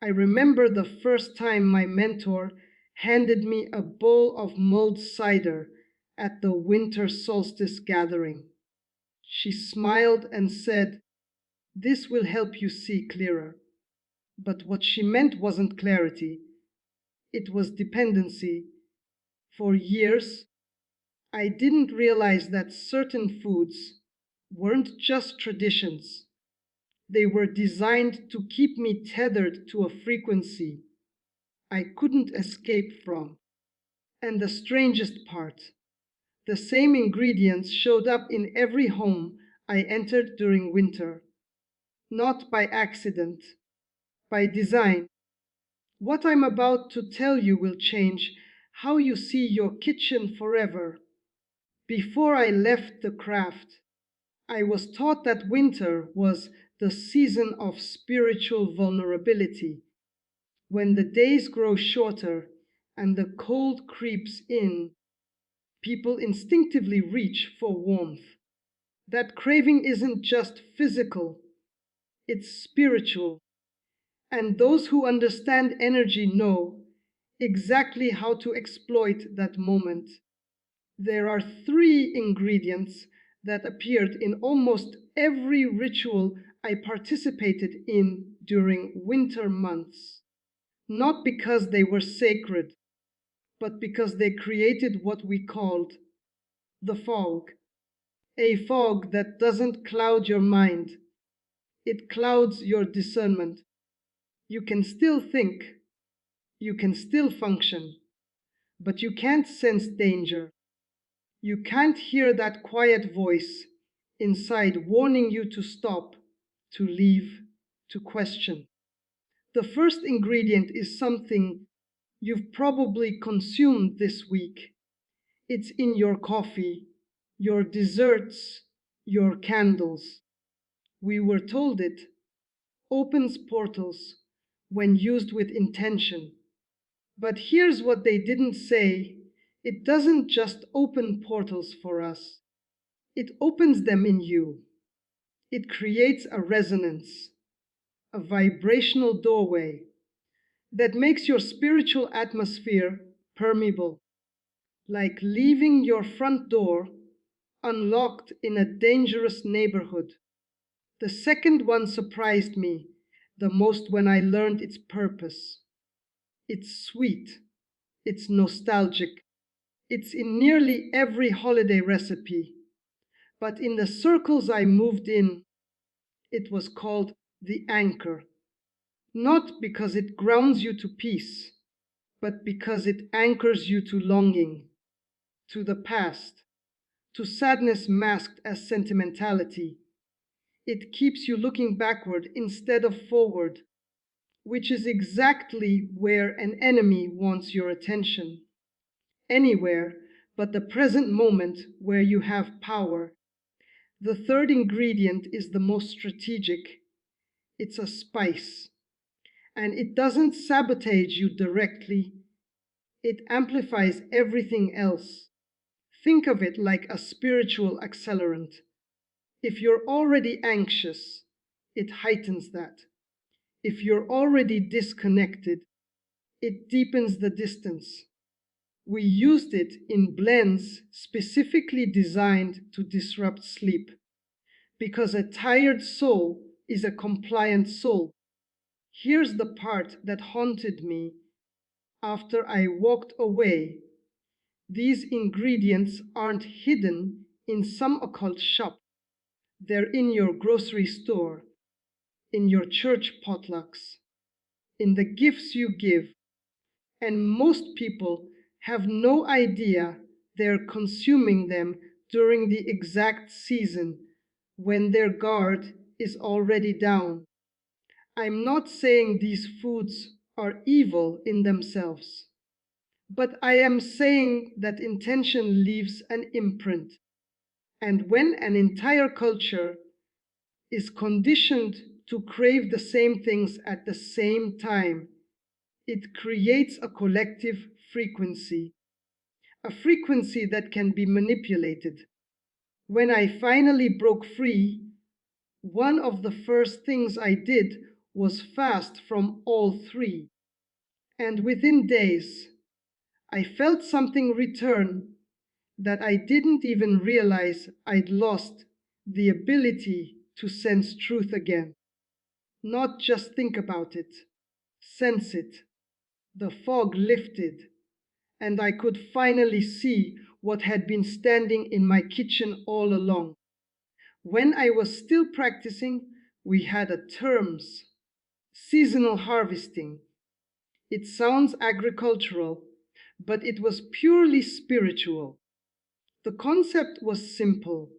I remember the first time my mentor handed me a bowl of mulled cider at the winter solstice gathering. She smiled and said, "This will help you see clearer." But what she meant wasn't clarity, it was dependency. For years, I didn't realize that certain foods weren't just traditions. They were designed to keep me tethered to a frequency I couldn't escape from. And the strangest part, the same ingredients showed up in every home I entered during winter. Not by accident, by design. What I'm about to tell you will change how you see your kitchen forever. Before I left the craft, I was taught that winter was the season of spiritual vulnerability, when the days grow shorter and the cold creeps in. People instinctively reach for warmth. That craving isn't just physical, it's spiritual. And those who understand energy know exactly how to exploit that moment. There are three ingredients that appeared in almost every ritual I participated in during winter months. Not because they were sacred, but because they created what we called the fog. A fog that doesn't cloud your mind, it clouds your discernment. You can still think, you can still function, but you can't sense danger. You can't hear that quiet voice inside warning you to stop, to leave, to question. The first ingredient is something you've probably consumed this week. It's in your coffee, your desserts, your candles. We were told it opens portals when used with intention. But here's what they didn't say: it doesn't just open portals for us, it opens them in you. It creates a resonance, a vibrational doorway that makes your spiritual atmosphere permeable, like leaving your front door unlocked in a dangerous neighborhood. The second one surprised me the most when I learned its purpose. It's sweet, it's nostalgic, it's in nearly every holiday recipe. But in the circles I moved in, it was called the anchor. Not because it grounds you to peace, but because it anchors you to longing, to the past, to sadness masked as sentimentality. It keeps you looking backward instead of forward, which is exactly where an enemy wants your attention. Anywhere but the present moment where you have power. The third ingredient is the most strategic. It's a spice. And it doesn't sabotage you directly, it amplifies everything else. Think of it like a spiritual accelerant. If you're already anxious, it heightens that. If you're already disconnected, it deepens the distance. We used it in blends specifically designed to disrupt sleep, because a tired soul is a compliant soul. Here's the part that haunted me after I walked away. These ingredients aren't hidden in some occult shop. They're in your grocery store, in your church potlucks, in the gifts you give. And most people have no idea they're consuming them during the exact season when their guard is already down. I'm not saying these foods are evil in themselves, but I am saying that intention leaves an imprint. And when an entire culture is conditioned to crave the same things at the same time, it creates a collective frequency, a frequency that can be manipulated. When I finally broke free, one of the first things I did was fast from all three. And within days, I felt something return that I didn't even realize I'd lost the ability to sense truth again. Not just think about it, sense it. The fog lifted, and I could finally see what had been standing in my kitchen all along. When I was still practicing, we had a terms, seasonal harvesting. It sounds agricultural, but it was purely spiritual. The concept was simple.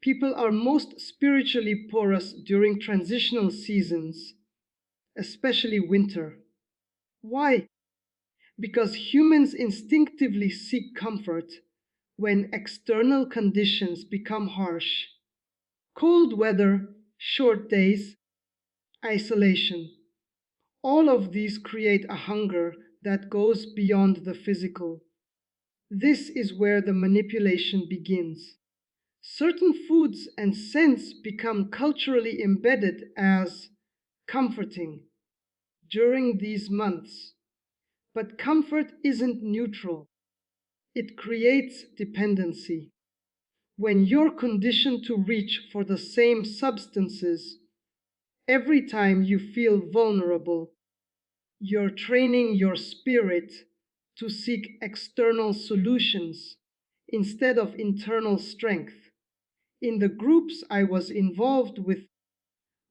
People are most spiritually porous during transitional seasons, especially winter. Why? Because humans instinctively seek comfort when external conditions become harsh. Cold weather, short days, isolation. All of these create a hunger that goes beyond the physical. This is where the manipulation begins. Certain foods and scents become culturally embedded as comforting during these months. But comfort isn't neutral, it creates dependency. When you're conditioned to reach for the same substances every time you feel vulnerable, you're training your spirit to seek external solutions instead of internal strength. In the groups I was involved with,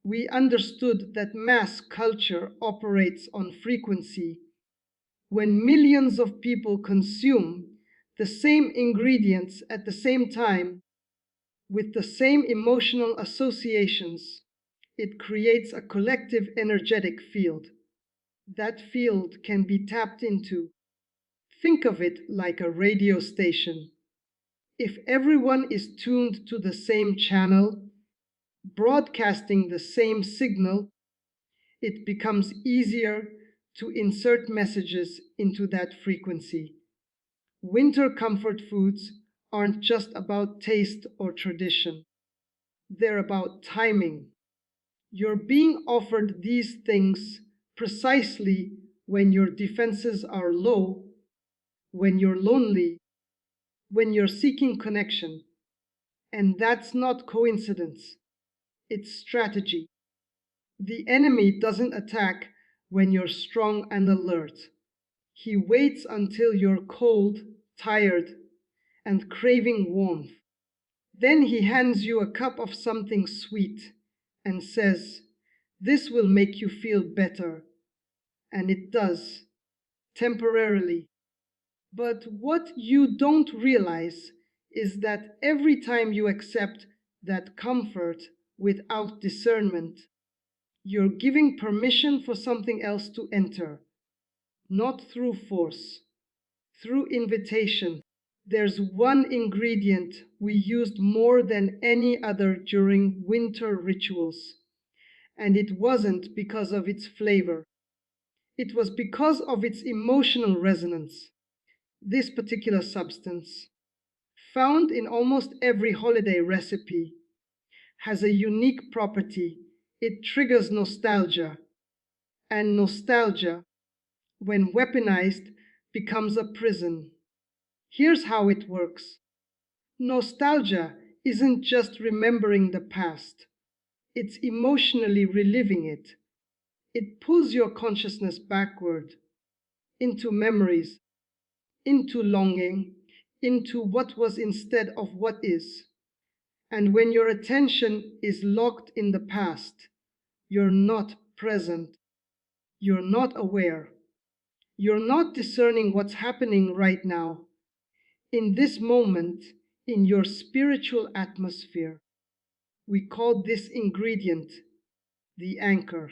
we understood that mass culture operates on frequency. When millions of people consume the same ingredients at the same time, with the same emotional associations, it creates a collective energetic field. That field can be tapped into. Think of it like a radio station. If everyone is tuned to the same channel, broadcasting the same signal, it becomes easier to insert messages into that frequency. Winter comfort foods aren't just about taste or tradition. They're about timing. You're being offered these things precisely when your defenses are low, when you're lonely, when you're seeking connection. And that's not coincidence, it's strategy. The enemy doesn't attack when you're strong and alert. He waits until you're cold, tired, and craving warmth. Then he hands you a cup of something sweet and says, "This will make you feel better." And it does, temporarily. But what you don't realize is that every time you accept that comfort without discernment, you're giving permission for something else to enter, not through force, through invitation. There's one ingredient we used more than any other during winter rituals, and it wasn't because of its flavor. It was because of its emotional resonance. This particular substance, found in almost every holiday recipe, has a unique property. It triggers nostalgia, and nostalgia, when weaponized, becomes a prison. Here's how it works. Nostalgia isn't just remembering the past, it's emotionally reliving it. It pulls your consciousness backward, into memories, into longing, into what was instead of what is. And when your attention is locked in the past, you're not present, you're not aware, you're not discerning what's happening right now, in this moment, in your spiritual atmosphere. We call this ingredient the anchor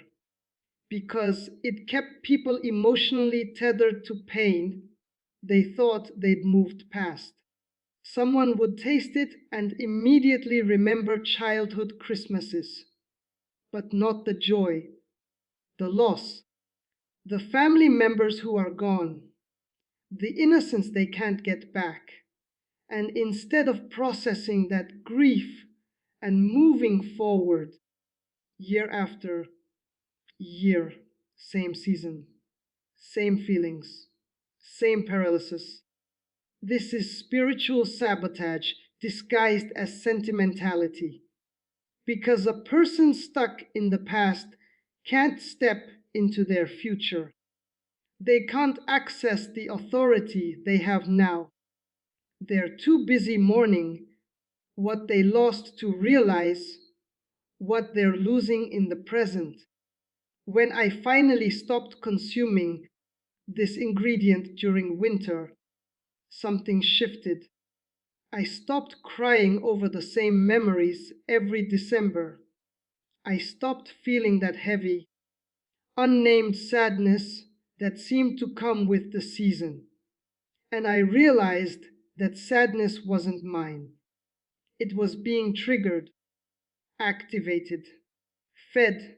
because it kept people emotionally tethered to pain they thought they'd moved past. Someone would taste it and immediately remember childhood Christmases, but not the joy, the loss, the family members who are gone, the innocence they can't get back. And instead of processing that grief and moving forward year after Year, same season, same feelings, same paralysis. This is spiritual sabotage disguised as sentimentality. Because a person stuck in the past can't step into their future. They can't access the authority they have now. They're too busy mourning what they lost to realize what they're losing in the present. When I finally stopped consuming this ingredient during winter, something shifted. I stopped crying over the same memories every December. I stopped feeling that heavy, unnamed sadness that seemed to come with the season. And I realized that sadness wasn't mine. It was being triggered, activated, fed,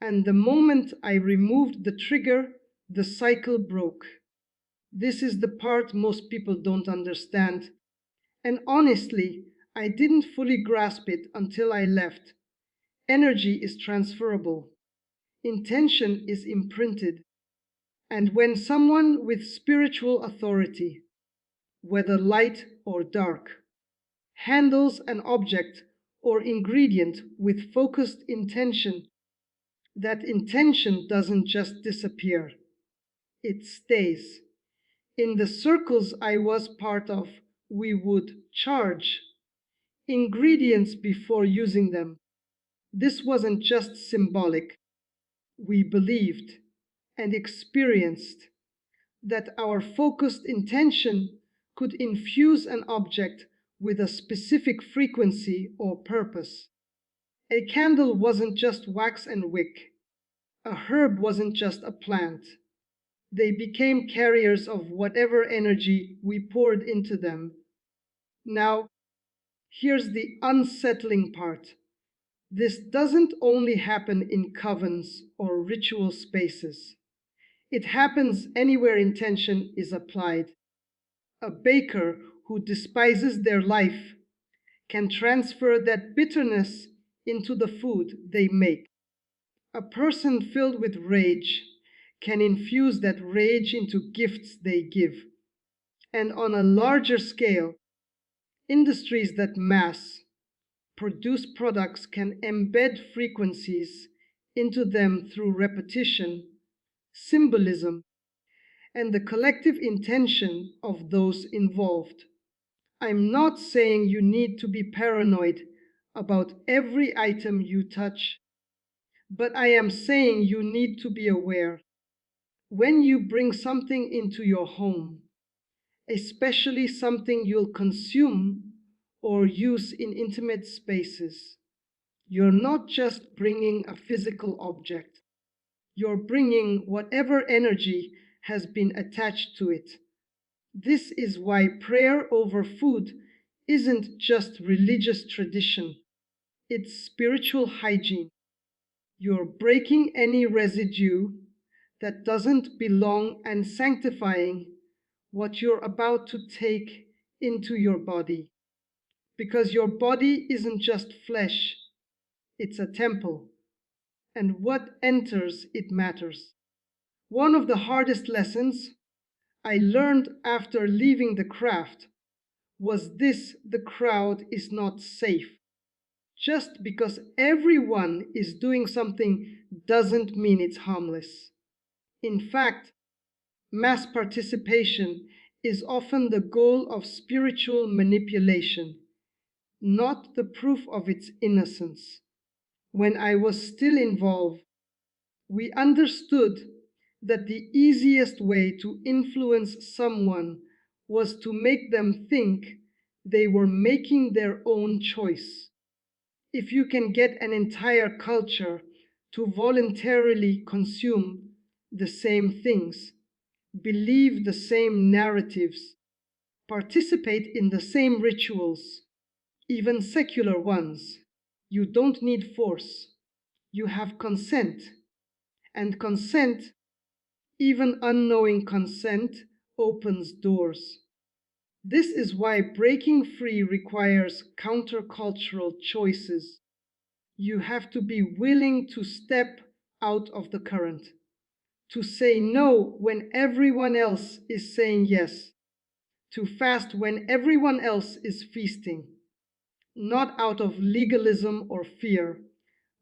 and the moment I removed the trigger, the cycle broke. This is the part most people don't understand. And honestly, I didn't fully grasp it until I left. Energy is transferable. Intention is imprinted. And when someone with spiritual authority, whether light or dark, handles an object or ingredient with focused intention, that intention doesn't just disappear, it stays. In the circles I was part of, we would charge ingredients before using them. This wasn't just symbolic. We believed and experienced that our focused intention could infuse an object with a specific frequency or purpose. A candle wasn't just wax and wick. A herb wasn't just a plant. They became carriers of whatever energy we poured into them. Now, here's the unsettling part. This doesn't only happen in covens or ritual spaces. It happens anywhere intention is applied. A baker who despises their life can transfer that bitterness into the food they make. A person filled with rage can infuse that rage into gifts they give. And on a larger scale, industries that mass produce products can embed frequencies into them through repetition, symbolism, and the collective intention of those involved. I'm not saying you need to be paranoid about every item you touch, but I am saying you need to be aware. When you bring something into your home, especially something you'll consume or use in intimate spaces, you're not just bringing a physical object. You're bringing whatever energy has been attached to it. This is why prayer over food isn't just religious tradition, it's spiritual hygiene. You're breaking any residue that doesn't belong and sanctifying what you're about to take into your body. Because your body isn't just flesh, it's a temple, and what enters it matters. One of the hardest lessons I learned after leaving the craft was this: the crowd is not safe. Just because everyone is doing something doesn't mean it's harmless. In fact, mass participation is often the goal of spiritual manipulation, not the proof of its innocence. When I was still involved, we understood that the easiest way to influence someone was to make them think they were making their own choice. If you can get an entire culture to voluntarily consume the same things, believe the same narratives, participate in the same rituals, even secular ones, you don't need force. You have consent. And consent, even unknowing consent, opens doors. This is why breaking free requires countercultural choices. You have to be willing to step out of the current, to say no when everyone else is saying yes, to fast when everyone else is feasting, not out of legalism or fear,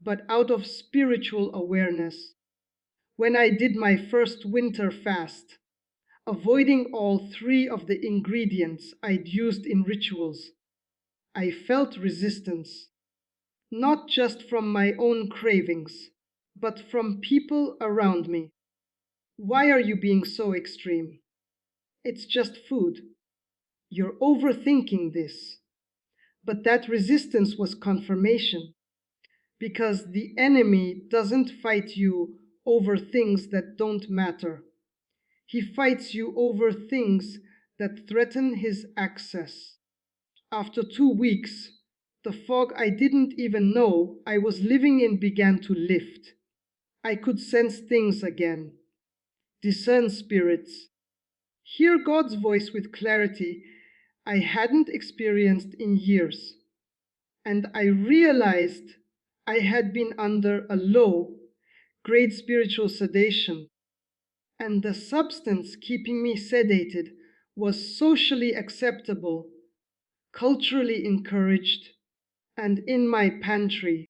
but out of spiritual awareness. When I did my first winter fast, avoiding all three of the ingredients I'd used in rituals, I felt resistance, not just from my own cravings, but from people around me. Why are you being so extreme? It's just food. You're overthinking this. But that resistance was confirmation, because the enemy doesn't fight you over things that don't matter. He fights you over things that threaten his access. After 2 weeks, the fog I didn't even know I was living in began to lift. I could sense things again, discern spirits, hear God's voice with clarity I hadn't experienced in years. And I realized I had been under a low grade spiritual sedation, and the substance keeping me sedated was socially acceptable, culturally encouraged, and in my pantry.